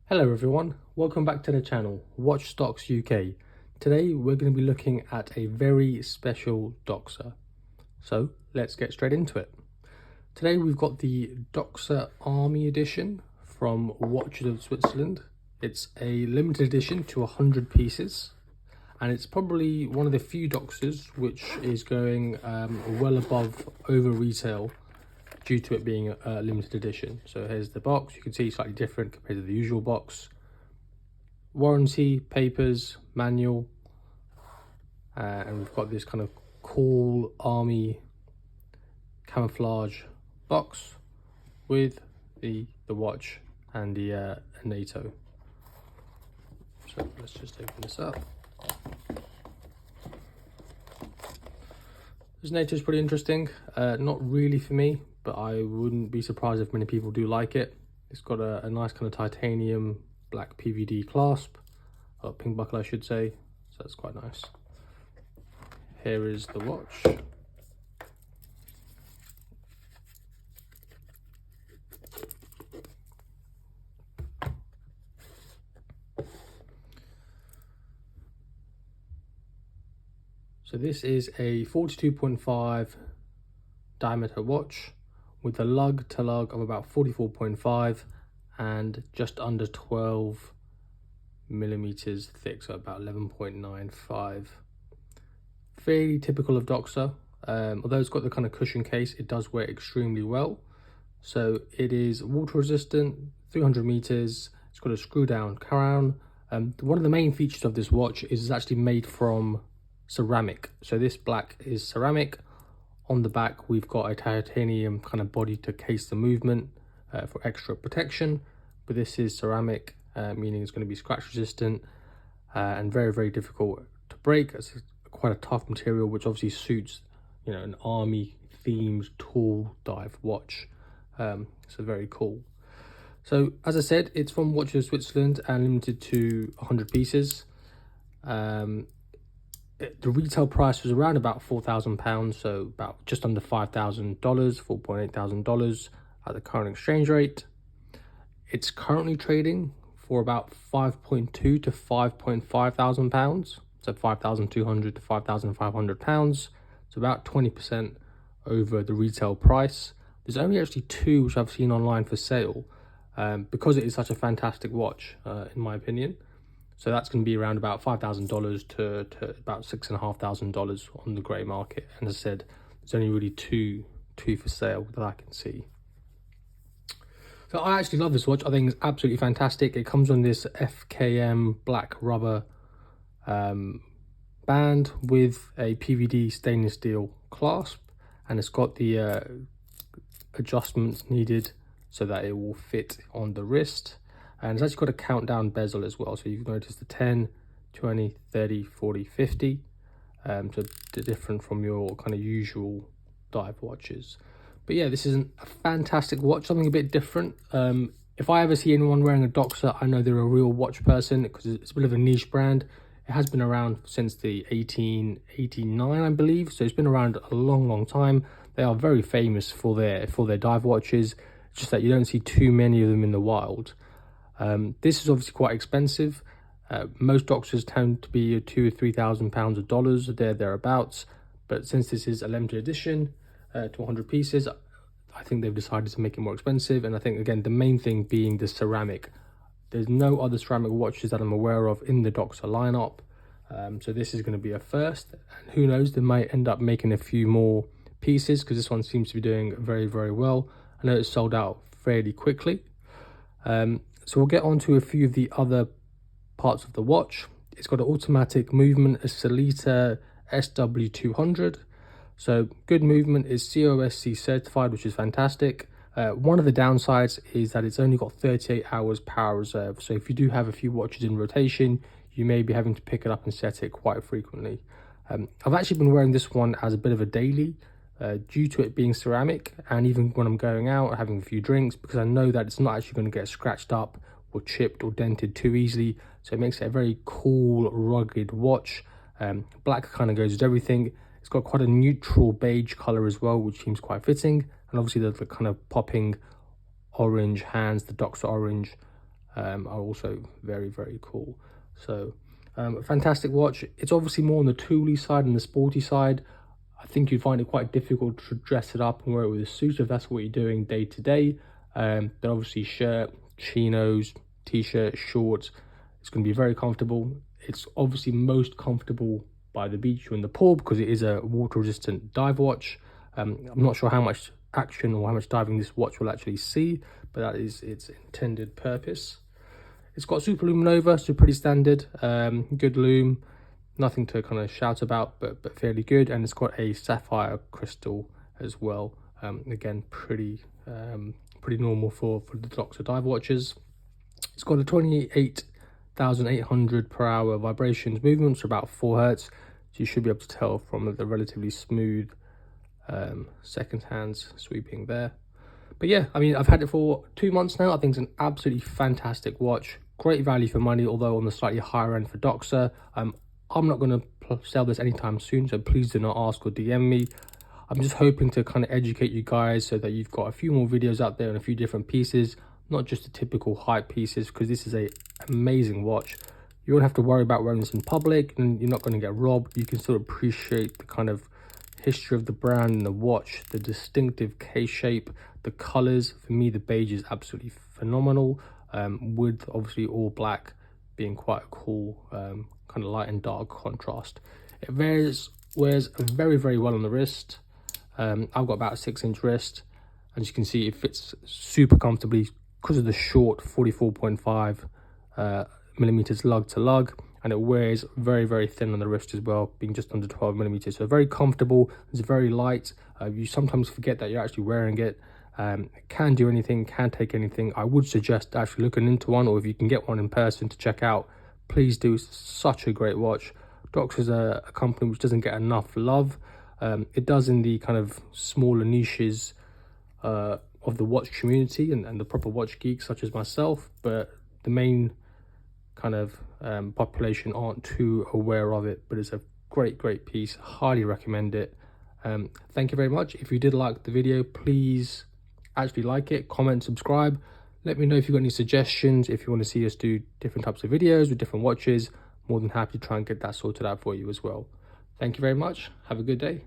Hello everyone, welcome back to the channel, Watch Stocks UK. Today we're going to be looking at a very special Doxa. So let's get straight into it. Today we've got the Doxa Army edition from Watches of Switzerland. It's a limited edition to 100 pieces, and it's probably one of the few Doxas which is going well above over retail due to it being a limited edition. So here's the box. You can see slightly different compared to the usual box. Warranty, papers, manual, and we've got this kind of cool army camouflage box with the watch and the NATO. So let's just open this up. This NATO is pretty interesting. Not really for me, but I wouldn't be surprised if many people do like it. It's got a nice kind of titanium black PVD clasp, pink buckle I should say, so that's quite nice. Here is the watch. So this is a 42.5 diameter watch with a lug to lug of about 44.5 and just under 12 millimeters thick, so about 11.95. Fairly typical of Doxa. Although it's got the kind of cushion case, it does wear extremely well. So it is water resistant, 300 meters. It's got a screw down crown. One of the main features of this watch is it's actually made from ceramic. So this black is ceramic. On the back we've got a titanium kind of body to case the movement for extra protection, but this is ceramic, meaning it's going to be scratch resistant and very difficult to break. It's quite a tough material, which obviously suits, you know, an army themed tall dive watch. So very cool. So as I said, it's from Watches of Switzerland and limited to 100 pieces. The retail price was around about £4,000, so about just under $5,000, $4,800 at the current exchange rate. It's currently trading for about 5.2 to 5.5 thousand pounds, so 5,200 to 5,500 pounds. So about 20% over the retail price. There's only actually two which I've seen online for sale, because it is such a fantastic watch, in my opinion. So that's going to be around about $5,000 to about $6,500 on the grey market. And as I said, there's only really two for sale that I can see. So I actually love this watch. I think it's absolutely fantastic. It comes on this FKM black rubber band with a PVD stainless steel clasp, and it's got the adjustments needed so that it will fit on the wrist. And it's actually got a countdown bezel as well, so you've noticed the 10, 20, 30, 40, 50. So different from your kind of usual dive watches. But yeah, this is a fantastic watch, something a bit different. If I ever see anyone wearing a Doxa, I know they're a real watch person, because it's a bit of a niche brand. It has been around since the 1889, I believe, so it's been around a long time. They are very famous for their dive watches. It's just that you don't see too many of them in the wild. This is obviously quite expensive. Most Doxas tend to be £2,000 or £3,000 of dollars, thereabouts. But since this is a limited edition to 100 pieces, I think they've decided to make it more expensive. And I think, again, the main thing being the ceramic. There's no other ceramic watches that I'm aware of in the Doxa lineup. So this is going to be a first. And who knows, they might end up making a few more pieces, because this one seems to be doing very well. I know it's sold out fairly quickly. So we'll get on to a few of the other parts of the watch. It's got an automatic movement, a Solita SW200. So good movement, is COSC certified, which is fantastic. One of the downsides is that it's only got 38 hours power reserve. So if you do have a few watches in rotation, you may be having to pick it up and set it quite frequently. I've actually been wearing this one as a bit of a daily, due to it being ceramic, and even when I'm going out having a few drinks, because I know that it's not actually going to get scratched up or chipped or dented too easily. So it makes it a very cool, rugged watch. Black kind of goes with everything. It's got quite a neutral beige color as well, which seems quite fitting. And obviously the kind of popping orange hands, the Doxa orange are also very, very cool. So fantastic watch. It's obviously more on the tooly side and the sporty side. I think you'd find it quite difficult to dress it up and wear it with a suit if that's what you're doing day to day. Then obviously shirt, chinos, t-shirt, shorts, it's going to be very comfortable. It's obviously most comfortable by the beach or in the pool because it is a water resistant dive watch. I'm not sure how much action or how much diving this watch will actually see, but that is its intended purpose. It's got super luminova, so pretty standard, good lume, nothing to kind of shout about, but fairly good. And it's got a sapphire crystal as well. Again, pretty normal for the Doxa dive watches. It's got a 28,800 per hour vibrations movements, for about 4 hertz. So you should be able to tell from the relatively smooth second hands sweeping there. But yeah, I mean, I've had it for 2 months now. I think it's an absolutely fantastic watch. Great value for money, although on the slightly higher end for Doxa. I'm not going to sell this anytime soon, so please do not ask or DM me. I'm just hoping to kind of educate you guys so that you've got a few more videos out there and a few different pieces, not just the typical hype pieces, because this is a amazing watch. You don't have to worry about wearing this in public and you're not going to get robbed. You can still appreciate the kind of history of the brand and the watch, the distinctive case shape, the colors. For me, the beige is absolutely phenomenal, with obviously all black being quite a cool kind of light and dark contrast. It wears very, very well on the wrist. I've got about a 6-inch wrist, and as you can see, it fits super comfortably because of the short 44.5 millimeters lug to lug, and it wears very, very thin on the wrist as well, being just under 12 millimeters. So very comfortable. It's very light. You sometimes forget that you're actually wearing it. It can do anything, can take anything. I would suggest actually looking into one, or if you can get one in person to check out, please do. It's such a great watch. Doxa is a company which doesn't get enough love. It does in the kind of smaller niches of the watch community and the proper watch geeks such as myself, but the main kind of population aren't too aware of it. But it's a great piece. Highly recommend it. Thank you very much. If you did like the video, please actually like it, comment, subscribe. Let me know if you've got any suggestions, if you want to see us do different types of videos with different watches. More than happy to try and get that sorted out for you as well. Thank you very much. Have a good day.